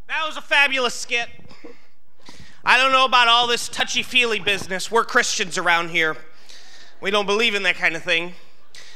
That was a fabulous skit. I don't know about all this touchy-feely business. We're Christians around here. We don't believe in that kind of thing.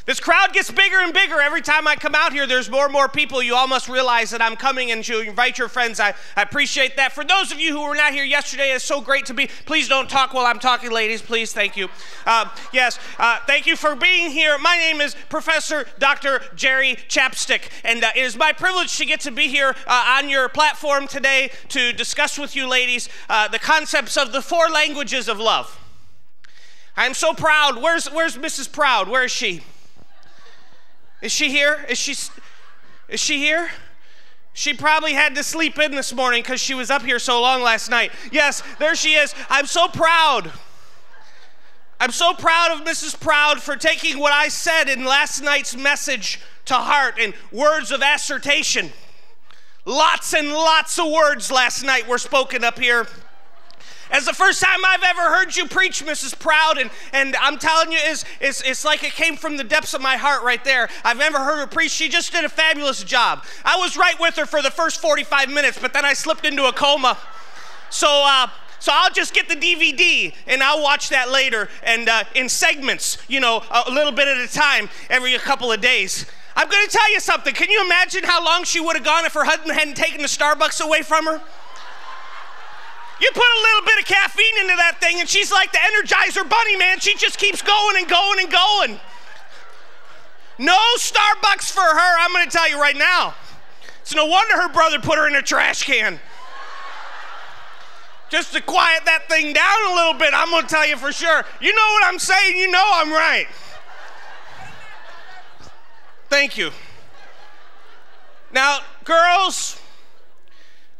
This crowd gets bigger and bigger. Every time I come out here, there's more and more people. You all must realize that I'm coming, and you invite your friends. I appreciate that. For those of you who were not here yesterday, it's so great to be. Please don't talk while I'm talking, ladies. Please, thank you. Thank you for being here. My name is Professor Dr. Jerry Chapstick, and it is my privilege to get to be here on your platform today to discuss with you, ladies, the concepts of the 4 languages of love. I'm so proud. Where's Mrs. Proud? Where is she? Is she here? Is she here? She probably had to sleep in this morning because she was up here so long last night. Yes, there she is. I'm so proud. I'm so proud of Mrs. Proud for taking what I said in last night's message to heart in words of assertion. Lots and lots of words last night were spoken up here. It's the first time I've ever heard you preach, Mrs. Proud, and I'm telling you, it's like it came from the depths of my heart right there. I've never heard her preach. She just did a fabulous job. I was right with her for the first 45 minutes, but then I slipped into a coma. So I'll just get the DVD, and I'll watch that later, and in segments, you know, a little bit at a time, every couple of days. I'm going to tell you something. Can you imagine how long she would have gone if her husband hadn't taken the Starbucks away from her? You put a little bit of caffeine into that thing, and she's like the Energizer Bunny, man. She just keeps going and going and going. No Starbucks for her, I'm going to tell you right now. It's no wonder her brother put her in a trash can. Just to quiet that thing down a little bit, I'm going to tell you for sure. You know what I'm saying, you know I'm right. Thank you. Now, girls,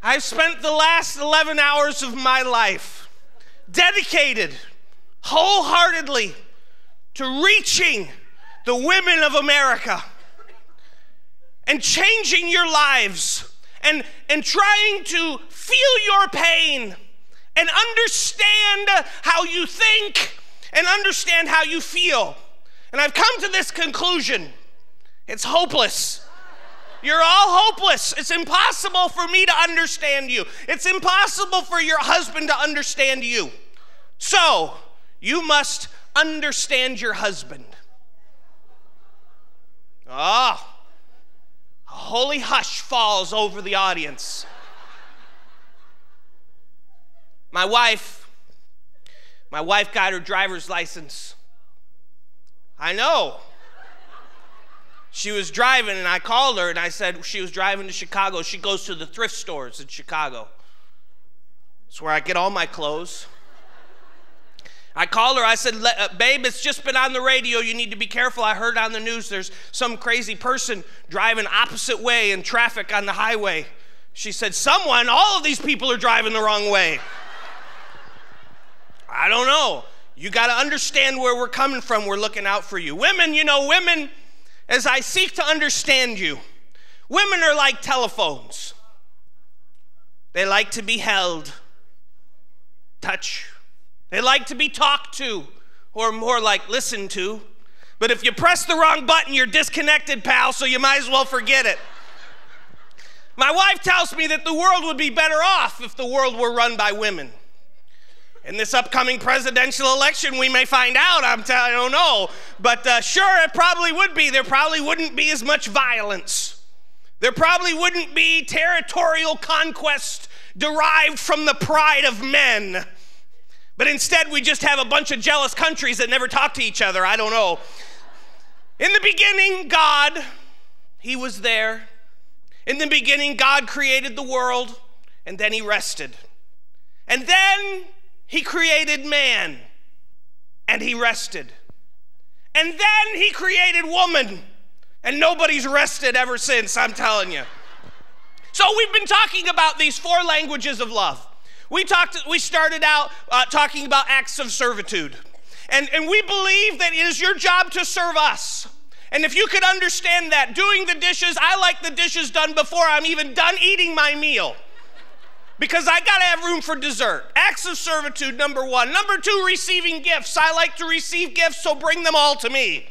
I've spent the last 11 hours of my life dedicated wholeheartedly to reaching the women of America and changing your lives and trying to feel your pain and understand how you think and understand how you feel. And I've come to this conclusion. It's hopeless. You're all hopeless. It's impossible for me to understand you. It's impossible for your husband to understand you. So, you must understand your husband. A holy hush falls over the audience. My wife got her driver's license. I know. She was driving, and I called her, and I said she was driving to Chicago. She goes to the thrift stores in Chicago. It's where I get all my clothes. I called her. I said, babe, it's just been on the radio. You need to be careful. I heard on the news there's some crazy person driving opposite way in traffic on the highway. She said, someone? All of these people are driving the wrong way. I don't know. You got to understand where we're coming from. We're looking out for you. Women, you know, women, as I seek to understand you, women are like telephones. They like to be held, touch. They like to be talked to, or more like listened to. But if you press the wrong button, you're disconnected, pal, so you might as well forget it. My wife tells me that the world would be better off if the world were run by women. In this upcoming presidential election, we may find out. I don't know. But sure, it probably would be. There probably wouldn't be as much violence. There probably wouldn't be territorial conquest derived from the pride of men. But instead, we just have a bunch of jealous countries that never talk to each other. I don't know. In the beginning, God, He was there. In the beginning, God created the world, and then He rested. And then He created man, and He rested. And then He created woman, and nobody's rested ever since, I'm telling you. So we've been talking about these 4 languages of love. We started out talking about acts of servitude. And we believe that it is your job to serve us. And if you could understand that, doing the dishes, I like the dishes done before I'm even done eating my meal. Because I got to have room for dessert. Acts of servitude, number 1. Number 2, receiving gifts. I like to receive gifts, so bring them all to me.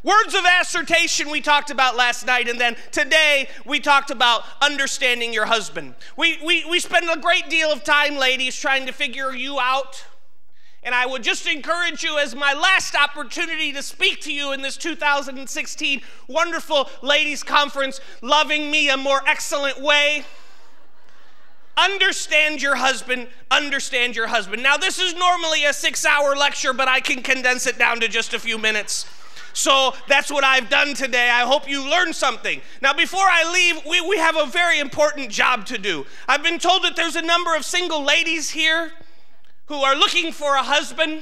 Words of assertion we talked about last night, and then today we talked about understanding your husband. We spend a great deal of time, ladies, trying to figure you out. And I would just encourage you as my last opportunity to speak to you in this 2016 wonderful ladies conference, Loving Me a More Excellent Way. Understand your husband, understand your husband. Now, this is normally a 6-hour lecture, but I can condense it down to just a few minutes. So that's what I've done today. I hope you learned something. Now, before I leave, we have a very important job to do. I've been told that there's a number of single ladies here who are looking for a husband.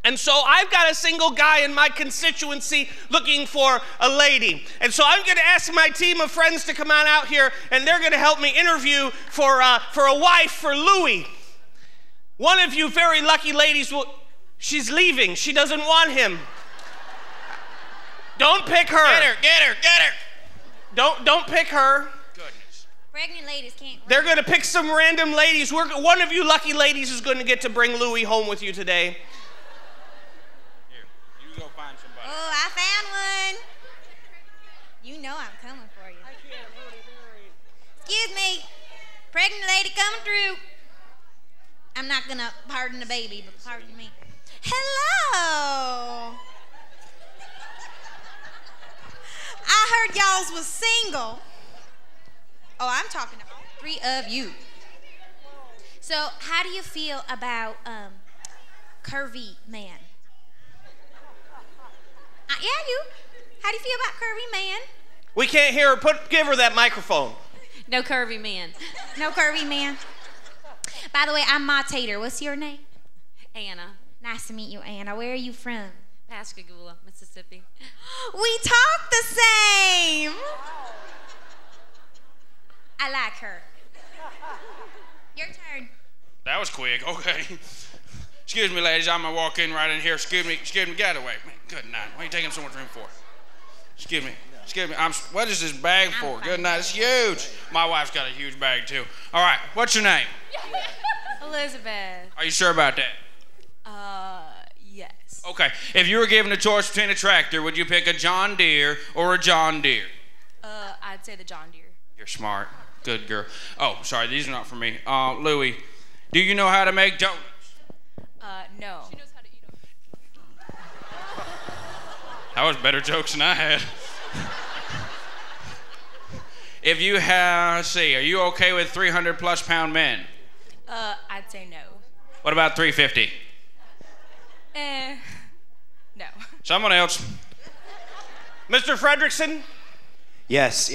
And so I've got a single guy in my constituency looking for a lady. And so I'm going to ask my team of friends to come on out here, and they're going to help me interview for a wife for Louie. One of you very lucky ladies she's leaving. She doesn't want him. Don't pick her. Get her. Don't pick her. Goodness. Pregnant ladies can't. They're going to pick some random ladies. One of you lucky ladies is going to get to bring Louie home with you today. Here, you go find somebody. Oh, I found one. You know I'm coming for you. Excuse me. Pregnant lady coming through. I'm not going to pardon the baby, but pardon me. Hello. I heard y'all was single. Oh, I'm talking to all 3 of you. So, how do you feel about curvy man? Yeah, you. How do you feel about curvy man? We can't hear her. Give her that microphone. No curvy man. No curvy man. By the way, I'm Ma Tater. What's your name? Anna. Nice to meet you, Anna. Where are you from? Pascagoula, Mississippi. We talk the same. I like her. Your turn. That was quick. Okay. Excuse me, ladies. I'm gonna walk in right in here. Excuse me. Get away. Man, good night. What are you taking so much room for? Excuse me. What is this bag for? Good night. It's huge. My wife's got a huge bag too. All right. What's your name? Elizabeth. Are you sure about that? Yes. Okay. If you were given a choice between a tractor, would you pick a John Deere or a John Deere? I'd say the John Deere. You're smart. Good girl. Oh, sorry. These are not for me. Louie, do you know how to make donuts? No. She knows how to eat them. That was better jokes than I had. If you have, are you okay with 300+ pound men? I'd say no. What about 350? No. Someone else. Mr. Fredrickson? Yes.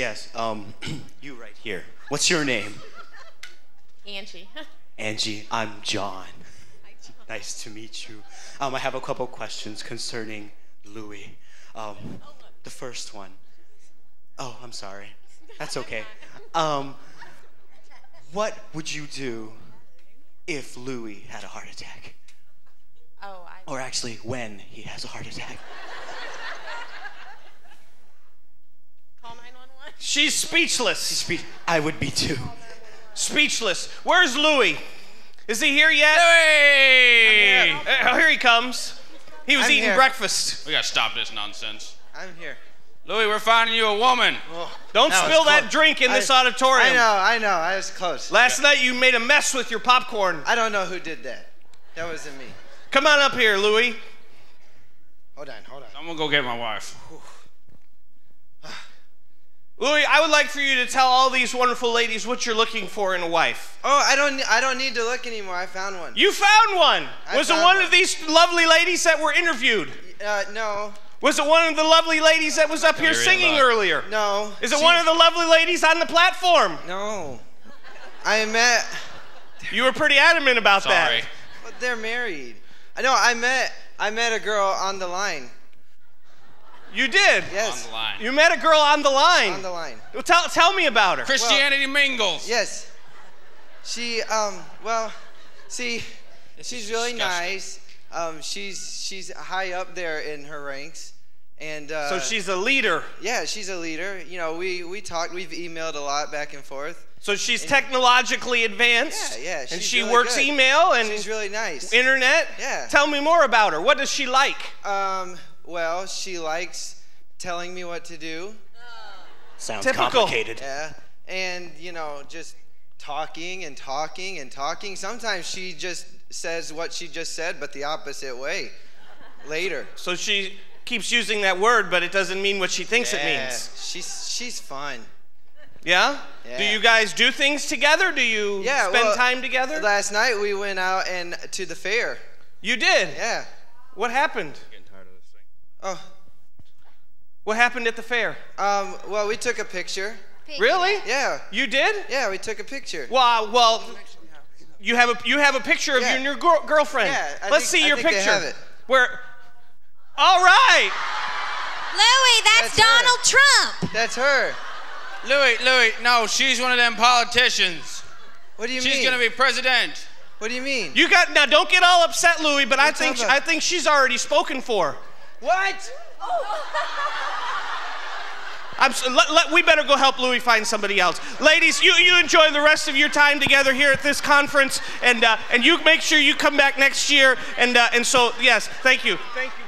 You right here. What's your name? Angie. Angie, I'm John. Hi, John. Nice to meet you. I have a couple questions concerning Louie. The first one. Oh, I'm sorry. That's okay. What would you do if Louie had a heart attack? Or actually, when he has a heart attack. Call 911. She's speechless. I would be too. Speechless. Where's Louie? Is he here yet? Louie! Here he comes. He was I'm eating here. breakfast. We gotta stop this nonsense. I'm here. Louie, we're finding you a woman. Oh, Don't that was spill that close. drink in this auditorium. I know. I was close. Last night you made a mess with your popcorn. I don't know who did that. That wasn't me. Come on up here, Louie. Hold on. I'm gonna go get my wife. Louie, I would like for you to tell all these wonderful ladies what you're looking for in a wife. Oh, I don't need to look anymore. I found one. You found one. Was it found one one. of these lovely ladies that were interviewed? No. Was it one of the lovely ladies that was up here You're in singing luck. earlier? No. Is it one of the lovely ladies on the platform? No. I met. You were pretty adamant about Sorry. that. But they're married. I met a girl on the line. You did? Yes. On the line. You met a girl on the line. On the line. Well, tell me about her. Christianity mingles. Yes. She she's really disgusting. nice. She's high up there in her ranks. And So she's a leader. yeah, she's a leader. You know, we talked, we've emailed a lot back and forth. So she's technologically advanced. Yeah, And she's she really works good. email and She's really nice. internet. Yeah. Tell me more about her. What does she like? Well, she likes telling me what to do. Sounds Typical. complicated. Yeah. And, you know, just talking and talking and talking. Sometimes she just says what she just said, but the opposite way later. So she keeps using that word, but it doesn't mean what she thinks it means. She's fun. Yeah? Yeah. Do you guys do things together? Do you spend time together? Last night we went out and to the fair. You did? Yeah. What happened? Oh. What happened at the fair? Well, we took a picture. Really? Yeah. You did? Yeah, we took a picture. Well, you have a picture of you and your girlfriend. Yeah. Let's see your I think picture. They have it. Where? All right. Louis, that's Donald Trump. That's her. Louis, no, she's one of them politicians. What do you mean? She's gonna be president. What do you mean? Now don't get all upset, Louis, but I talking about? think she's already spoken for. What? We better go help Louis find somebody else. Ladies, you enjoy the rest of your time together here at this conference, and you make sure you come back next year. And so yes, thank you. Thank you.